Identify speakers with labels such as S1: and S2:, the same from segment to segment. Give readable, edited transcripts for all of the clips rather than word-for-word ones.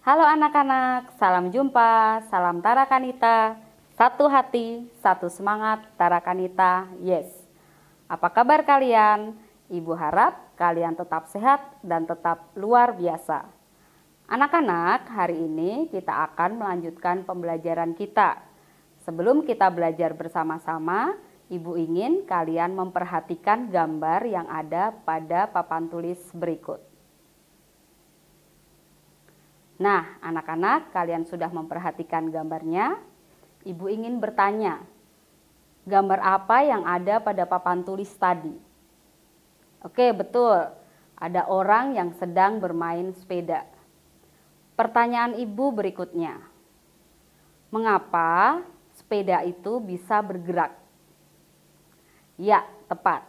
S1: Halo anak-anak, salam jumpa, salam Tarakanita. Satu hati, satu semangat, Tarakanita, yes. Apa kabar kalian? Ibu harap kalian tetap sehat dan tetap luar biasa. Anak-anak, hari ini kita akan melanjutkan pembelajaran kita. Sebelum kita belajar bersama-sama, Ibu ingin kalian memperhatikan gambar yang ada pada papan tulis berikut. Nah, anak-anak, kalian sudah memperhatikan gambarnya. Ibu ingin bertanya, gambar apa yang ada pada papan tulis tadi? Oke, betul. Ada orang yang sedang bermain sepeda. Pertanyaan ibu berikutnya. Mengapa sepeda itu bisa bergerak? Ya, tepat.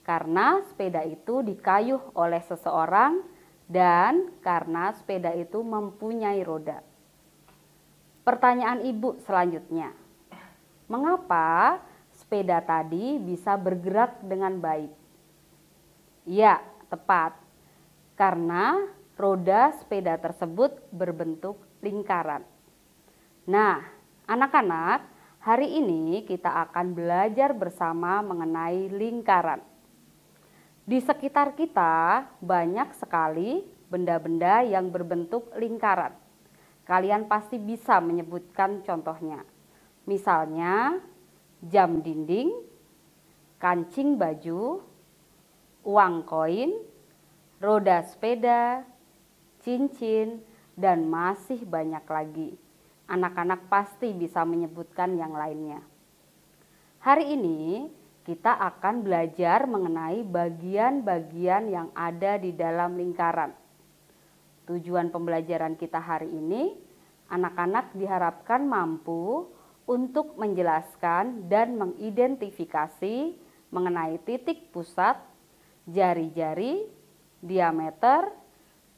S1: Karena sepeda itu dikayuh oleh seseorang dan karena sepeda itu mempunyai roda. Pertanyaan ibu selanjutnya. Mengapa sepeda tadi bisa bergerak dengan baik? Ya, tepat. Karena roda sepeda tersebut berbentuk lingkaran. Nah, anak-anak, hari ini kita akan belajar bersama mengenai lingkaran. Di sekitar kita banyak sekali benda-benda yang berbentuk lingkaran. Kalian pasti bisa menyebutkan contohnya. Misalnya jam dinding, kancing baju, uang koin, roda sepeda, cincin, dan masih banyak lagi. Anak-anak pasti bisa menyebutkan yang lainnya. Hari ini kita akan belajar mengenai bagian-bagian yang ada di dalam lingkaran. Tujuan pembelajaran kita hari ini, anak-anak diharapkan mampu untuk menjelaskan dan mengidentifikasi mengenai titik pusat, jari-jari, diameter,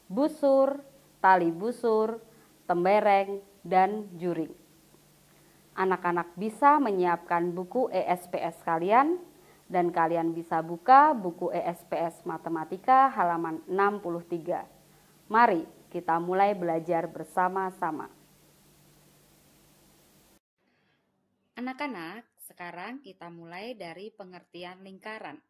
S1: busur, tali busur, tembereng, dan juring. Anak-anak bisa menyiapkan buku ESPS kalian dan kalian bisa buka buku ESPS Matematika halaman 63. Mari kita mulai belajar bersama-sama. Anak-anak, sekarang kita mulai dari pengertian lingkaran.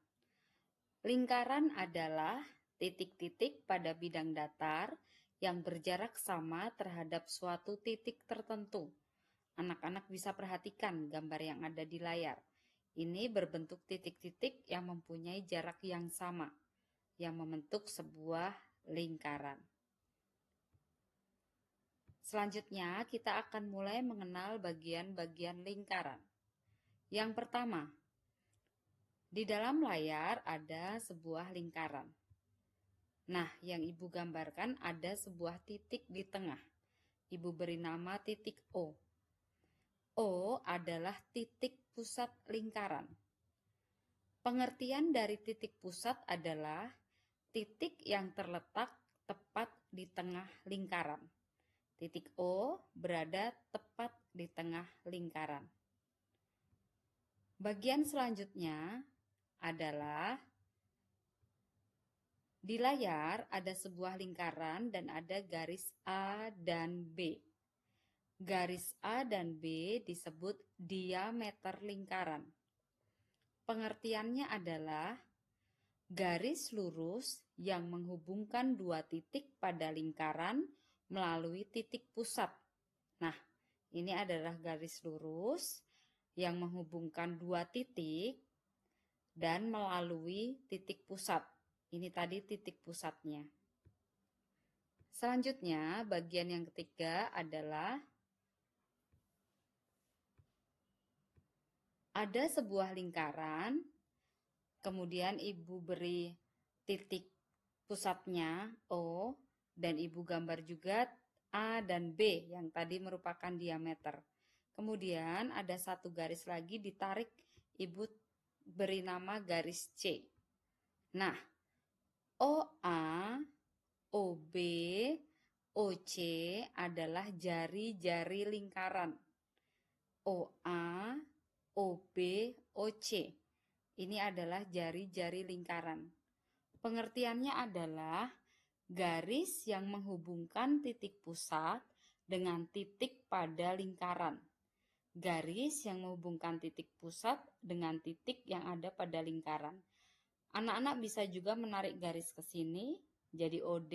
S1: Lingkaran adalah titik-titik pada bidang datar yang berjarak sama terhadap suatu titik tertentu. Anak-anak bisa perhatikan gambar yang ada di layar. Ini berbentuk titik-titik yang mempunyai jarak yang sama, yang membentuk sebuah lingkaran. Selanjutnya, kita akan mulai mengenal bagian-bagian lingkaran. Yang pertama, di dalam layar ada sebuah lingkaran. Nah, yang ibu gambarkan ada sebuah titik di tengah. Ibu beri nama titik O. O adalah titik pusat lingkaran. Pengertian dari titik pusat adalah titik yang terletak tepat di tengah lingkaran. Titik O berada tepat di tengah lingkaran. Bagian selanjutnya adalah di layar ada sebuah lingkaran dan ada garis A dan B. Garis A dan B disebut diameter lingkaran. Pengertiannya adalah garis lurus yang menghubungkan dua titik pada lingkaran melalui titik pusat. Nah, ini adalah garis lurus yang menghubungkan dua titik dan melalui titik pusat. Ini tadi titik pusatnya. Selanjutnya, bagian yang ketiga adalah ada sebuah lingkaran, kemudian ibu beri titik pusatnya O, dan ibu gambar juga A dan B yang tadi merupakan diameter. Kemudian ada satu garis lagi ditarik, ibu beri nama garis C. Nah, OA, OB, OC adalah jari-jari lingkaran. OA, OB, OC. Ini adalah jari-jari lingkaran. Pengertiannya adalah garis yang menghubungkan titik pusat dengan titik pada lingkaran. Garis yang menghubungkan titik pusat dengan titik yang ada pada lingkaran. Anak-anak bisa juga menarik garis ke sini, jadi OD,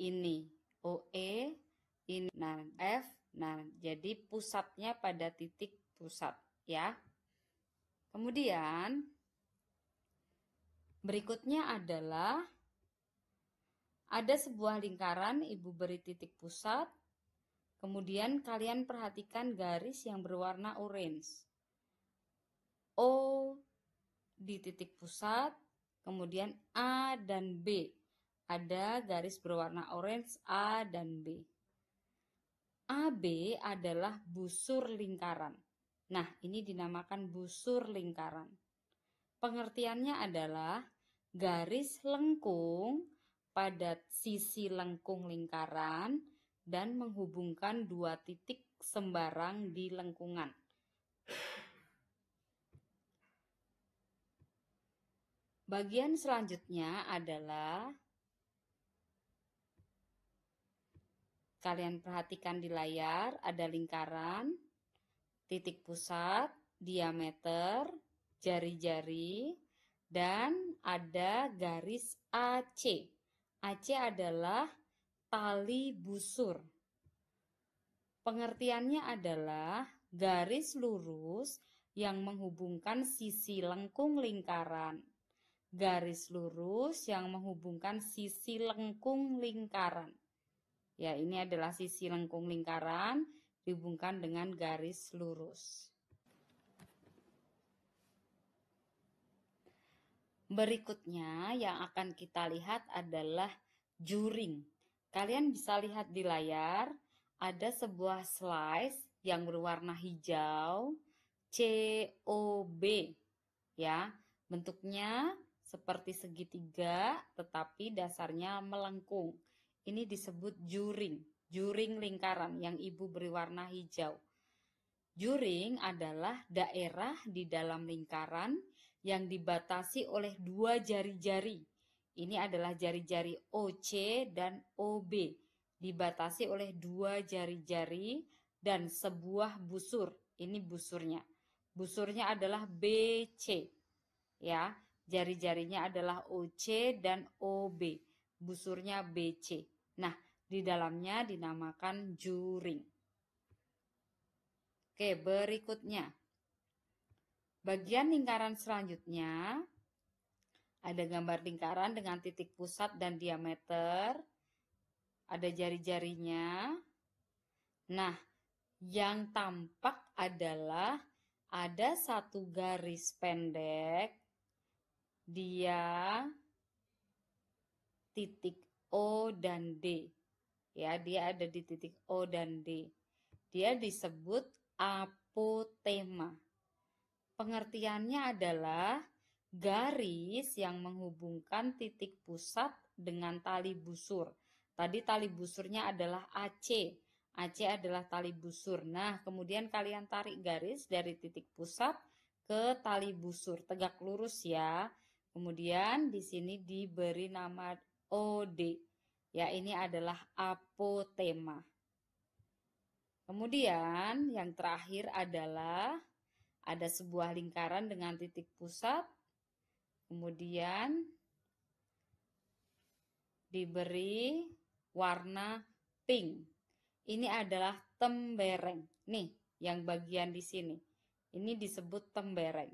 S1: ini OE, ini nah F. Nah, jadi pusatnya pada titik pusat ya. Kemudian berikutnya adalah ada sebuah lingkaran, Ibu beri titik pusat. Kemudian kalian perhatikan garis yang berwarna orange. O di titik pusat, kemudian A dan B. Ada garis berwarna orange A dan B. AB adalah busur lingkaran. Nah, ini dinamakan busur lingkaran. Pengertiannya adalah garis lengkung pada sisi lengkung lingkaran dan menghubungkan dua titik sembarang di lengkungan. Bagian selanjutnya adalah kalian perhatikan di layar, ada lingkaran, titik pusat, diameter, jari-jari, dan ada garis AC. AC adalah tali busur. Pengertiannya adalah garis lurus yang menghubungkan sisi lengkung lingkaran. Garis lurus yang menghubungkan sisi lengkung lingkaran. Ya, ini adalah sisi lengkung lingkaran dihubungkan dengan garis lurus. Berikutnya yang akan kita lihat adalah juring. Kalian bisa lihat di layar, ada sebuah slice yang berwarna hijau, COB. Ya, bentuknya seperti segitiga tetapi dasarnya melengkung. Ini disebut juring, juring lingkaran yang Ibu beri warna hijau. Juring adalah daerah di dalam lingkaran yang dibatasi oleh dua jari-jari. Ini adalah jari-jari OC dan OB. Dibatasi oleh dua jari-jari dan sebuah busur. Ini busurnya. Busurnya adalah BC. Ya, jari-jarinya adalah OC dan OB. Busurnya BC. Nah, di dalamnya dinamakan juring. Oke, berikutnya. Bagian lingkaran selanjutnya, ada gambar lingkaran dengan titik pusat dan diameter. Ada jari-jarinya. Nah, yang tampak adalah ada satu garis pendek. Dia titik O dan D. Ya, dia ada di titik O dan D. Dia disebut apotema. Pengertiannya adalah garis yang menghubungkan titik pusat dengan tali busur. Tadi tali busurnya adalah AC. AC adalah tali busur. Nah, kemudian kalian tarik garis dari titik pusat ke tali busur. Tegak lurus ya. Kemudian di sini diberi nama OD. Ya, ini adalah apotema. Kemudian yang terakhir adalah ada sebuah lingkaran dengan titik pusat. Kemudian diberi warna pink. Ini adalah tembereng. Nih, yang bagian di sini. Ini disebut tembereng.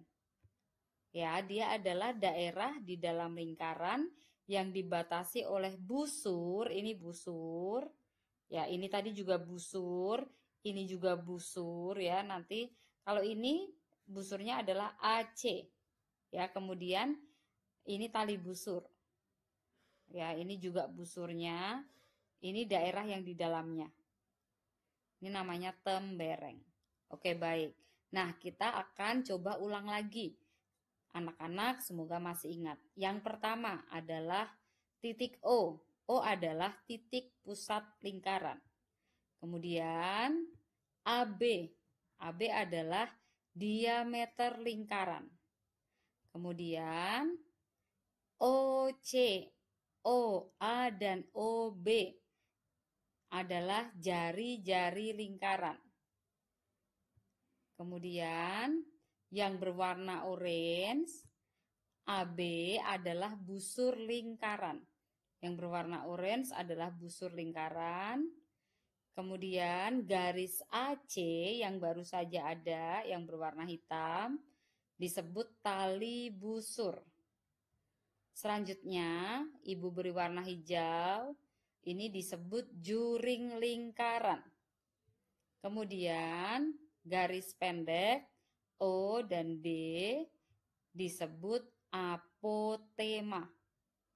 S1: Ya, dia adalah daerah di dalam lingkaran yang dibatasi oleh busur. Ini busur. Ya, ini tadi juga busur. Ini juga busur ya. Nanti kalau ini busurnya adalah AC. Ya, kemudian ini tali busur. Ya, ini juga busurnya. Ini daerah yang di dalamnya. Ini namanya tembereng. Oke, baik. Nah, kita akan coba ulang lagi. Anak-anak semoga masih ingat. Yang pertama adalah titik O. O adalah titik pusat lingkaran. Kemudian AB. AB adalah diameter lingkaran. Kemudian OC. O. A dan O, B adalah jari-jari lingkaran. Kemudian yang berwarna orange, AB adalah busur lingkaran. Yang berwarna orange adalah busur lingkaran. Kemudian garis AC yang baru saja ada yang berwarna hitam disebut tali busur. Selanjutnya, Ibu beri warna hijau, ini disebut juring lingkaran. Kemudian, garis pendek O dan B disebut apotema.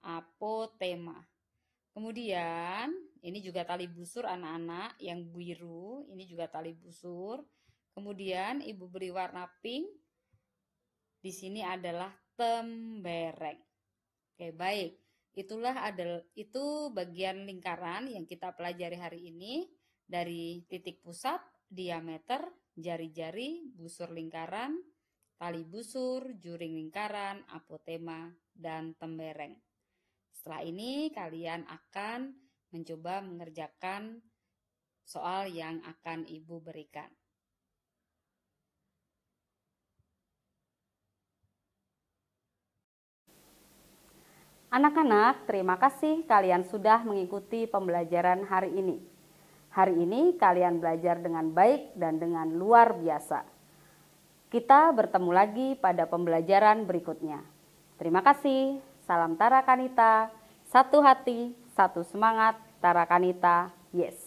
S1: Apotema. Kemudian, ini juga tali busur anak-anak yang biru, ini juga tali busur. Kemudian, Ibu beri warna pink, di sini adalah tembereng. Oke, baik. Itu bagian lingkaran yang kita pelajari hari ini dari titik pusat, diameter, jari-jari, busur lingkaran, tali busur, juring lingkaran, apotema, dan tembereng. Setelah ini kalian akan mencoba mengerjakan soal yang akan Ibu berikan. Anak-anak, terima kasih kalian sudah mengikuti pembelajaran hari ini. Hari ini kalian belajar dengan baik dan dengan luar biasa. Kita bertemu lagi pada pembelajaran berikutnya. Terima kasih. Salam Tara Kanita. Satu hati, satu semangat. Tara Kanita, yes.